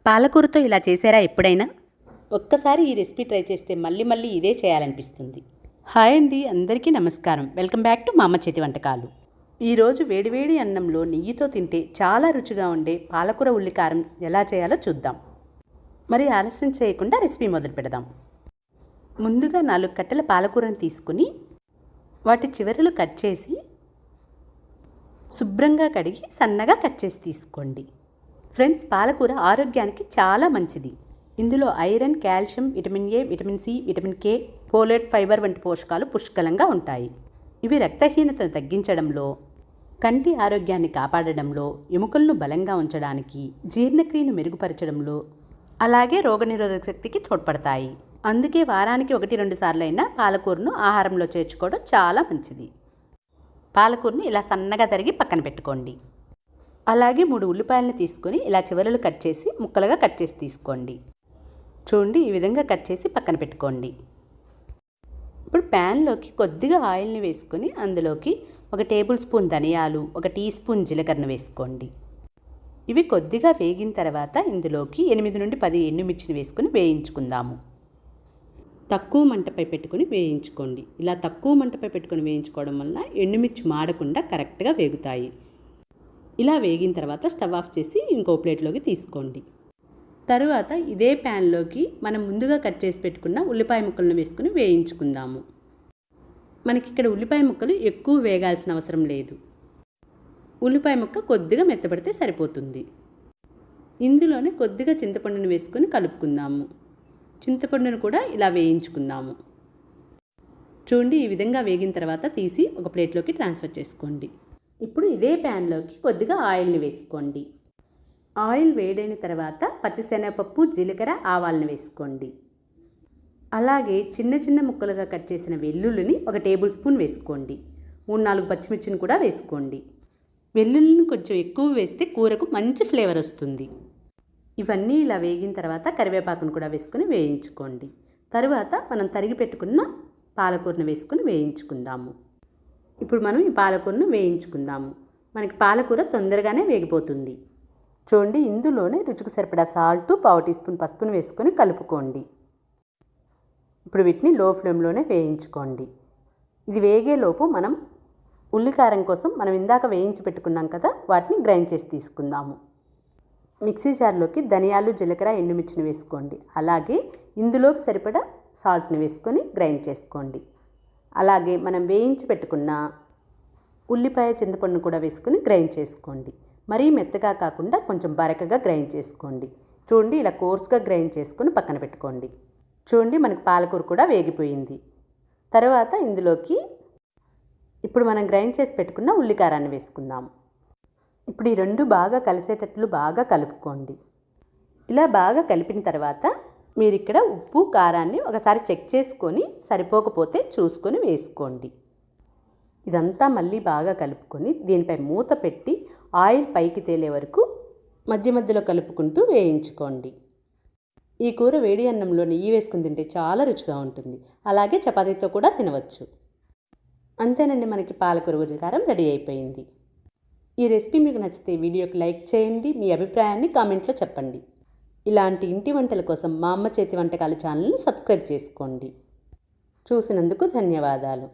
పాలకూరతో ఇలా చేశారా ఎప్పుడైనా? ఒక్కసారి ఈ రెసిపీ ట్రై చేస్తే మళ్ళీ మళ్ళీ ఇదే చేయాలనిపిస్తుంది. హాయ్ అండి, అందరికీ నమస్కారం. వెల్కమ్ బ్యాక్ టు మా అమ్మ చేతి వంటకాలు. ఈరోజు వేడివేడి అన్నంలో నెయ్యితో తింటే చాలా రుచిగా ఉండే పాలకూర ఉల్లికారం ఎలా చేయాలో చూద్దాం. మరి ఆలస్యం చేయకుండా రెసిపీ మొదలు పెడదాం. ముందుగా 4 కట్టెల పాలకూరను తీసుకుని వాటి చివరలు కట్ చేసి శుభ్రంగా కడిగి సన్నగా కట్ చేసి తీసుకోండి. ఫ్రెండ్స్, పాలకూర ఆరోగ్యానికి చాలా మంచిది. ఇందులో iron, calcium, vitamin A, vitamin C, vitamin K, folate, fibre వంటి పోషకాలు పుష్కలంగా ఉంటాయి. ఇవి రక్తహీనతను తగ్గించడంలో, కంటి ఆరోగ్యాన్ని కాపాడడంలో, ఎముకలను బలంగా ఉంచడానికి, జీర్ణక్రియను మెరుగుపరచడంలో, అలాగే రోగనిరోధక శక్తికి తోడ్పడతాయి. అందుకే వారానికి 1-2 సార్లు అయినా పాలకూరను ఆహారంలో చేర్చుకోవడం చాలా మంచిది. పాలకూరను ఇలా సన్నగా తరిగి పక్కన పెట్టుకోండి. అలాగే 3 ఉల్లిపాయలను తీసుకొని ఇలా చివరలు కట్ చేసి ముక్కలుగా కట్ చేసి తీసుకోండి. చూడండి, ఈ విధంగా కట్ చేసి పక్కన పెట్టుకోండి. ఇప్పుడు ప్యాన్లోకి కొద్దిగా ఆయిల్ని వేసుకొని అందులోకి 1 టేబుల్ స్పూన్ ధనియాలు, 1 టీ స్పూన్ జీలకర్ర వేసుకోండి. ఇవి కొద్దిగా వేగిన తర్వాత ఇందులోకి 8 నుండి 10 ఎండుమిర్చిని వేసుకొని వేయించుకుందాము. తక్కువ మంటపై పెట్టుకొని వేయించుకోండి. ఇలా తక్కువ మంటపై పెట్టుకొని వేయించుకోవడం వల్ల ఎండుమిర్చి మాడకుండా కరెక్ట్గా వేగుతాయి. ఇలా వేగిన తర్వాత స్టవ్ ఆఫ్ చేసి ఇంకో ప్లేట్లోకి తీసుకోండి. తరువాత ఇదే ప్యాన్లోకి మనం ముందుగా కట్ చేసి పెట్టుకున్న ఉల్లిపాయ ముక్కలను వేసుకుని వేయించుకుందాము. మనకి ఇక్కడ ఉల్లిపాయ ముక్కలు ఎక్కువ వేగాల్సిన అవసరం లేదు. ఉల్లిపాయ ముక్క కొద్దిగా మెత్తబడితే సరిపోతుంది. ఇందులోనే కొద్దిగా చింతపండును వేసుకొని కలుపుకుందాము. చింతపండును కూడా ఇలా వేయించుకుందాము. చూడండి, ఈ విధంగా వేగిన తర్వాత తీసి ఒక ప్లేట్లోకి ట్రాన్స్ఫర్ చేసుకోండి. ఇప్పుడు ఇదే ప్యాన్లోకి కొద్దిగా ఆయిల్ని వేసుకోండి. ఆయిల్ వేడైన తర్వాత పచ్చిశనగపప్పు, జీలకర్ర, ఆవాలను వేసుకోండి. అలాగే చిన్న చిన్న ముక్కలుగా కట్ చేసిన వెల్లుల్లిని 1 టేబుల్ స్పూన్ వేసుకోండి. 3-4 పచ్చిమిర్చిని కూడా వేసుకోండి. వెల్లుల్లిని కొంచెం ఎక్కువ వేస్తే కూరకు మంచి ఫ్లేవర్ వస్తుంది. ఇవన్నీ ఇలా వేగిన తర్వాత కరివేపాకును కూడా వేసుకొని వేయించుకోండి. తరువాత మనం తరిగి పెట్టుకున్న పాలకూరను వేసుకొని వేయించుకుందాము. ఇప్పుడు మనం ఈ పాలకూరను వేయించుకుందాము. మనకి పాలకూర తొందరగానే వేగిపోతుంది. చూడండి, ఇందులోనే రుచికి సరిపడా సాల్ట్, 1/2 టీ స్పూన్ పసుపును వేసుకొని కలుపుకోండి. ఇప్పుడు వీటిని లో ఫ్లేమ్లోనే వేయించుకోండి. ఇది వేగేలోపు మనం ఉల్లికారం కోసం మనం ఇందాక వేయించి పెట్టుకున్నాం కదా, వాటిని గ్రైండ్ చేసి తీసుకుందాము. మిక్సీ జార్లోకి ధనియాలు, జీలకర్ర, ఎండుమిర్చిని వేసుకోండి. అలాగే ఇందులోకి సరిపడా సాల్ట్ని వేసుకొని గ్రైండ్ చేసుకోండి. అలాగే మనం వేయించి పెట్టుకున్న ఉల్లిపాయ, చింతపండును కూడా వేసుకొని గ్రైండ్ చేసుకోండి. మరీ మెత్తగా కాకుండా కొంచెం బరకగా గ్రైండ్ చేసుకోండి. చూడండి, ఇలా కోర్స్గా గ్రైండ్ చేసుకొని పక్కన పెట్టుకోండి. చూడండి, మనకి పాలకూర కూడా వేగిపోయింది. తర్వాత ఇందులోకి ఇప్పుడు మనం గ్రైండ్ చేసి పెట్టుకున్న ఉల్లికారాన్ని వేసుకుందాము. ఇప్పుడు ఈ 2 బాగా కలిసేటట్లు బాగా కలుపుకోండి. ఇలా బాగా కలిపిన తర్వాత మీరు ఇక్కడ ఉప్పు, కారాన్ని ఒకసారి చెక్ చేసుకొని సరిపోకపోతే చూసుకొని వేసుకోండి. ఇదంతా మళ్ళీ బాగా కలుపుకొని దీనిపై మూత పెట్టి ఆయిల్ పైకి తేలే వరకు మధ్య మధ్యలో కలుపుకుంటూ వేయించుకోండి. ఈ కూర వేడి అన్నంలో నెయ్యి వేసుకుని తింటే చాలా రుచిగా ఉంటుంది. అలాగే చపాతీతో కూడా తినవచ్చు. అంతేనండి, మనకి పాలకూర ఉల్లికారం రెడీ అయిపోయింది. ఈ రెసిపీ మీకు నచ్చితే వీడియోకి లైక్ చేయండి. మీ అభిప్రాయాన్ని కామెంట్లో చెప్పండి. ఇలాంటి ఇంటి వంటల కోసం మా అమ్మ చేతి వంటకాలు ఛానల్ని సబ్స్క్రైబ్ చేసుకోండి. చూసినందుకు ధన్యవాదాలు.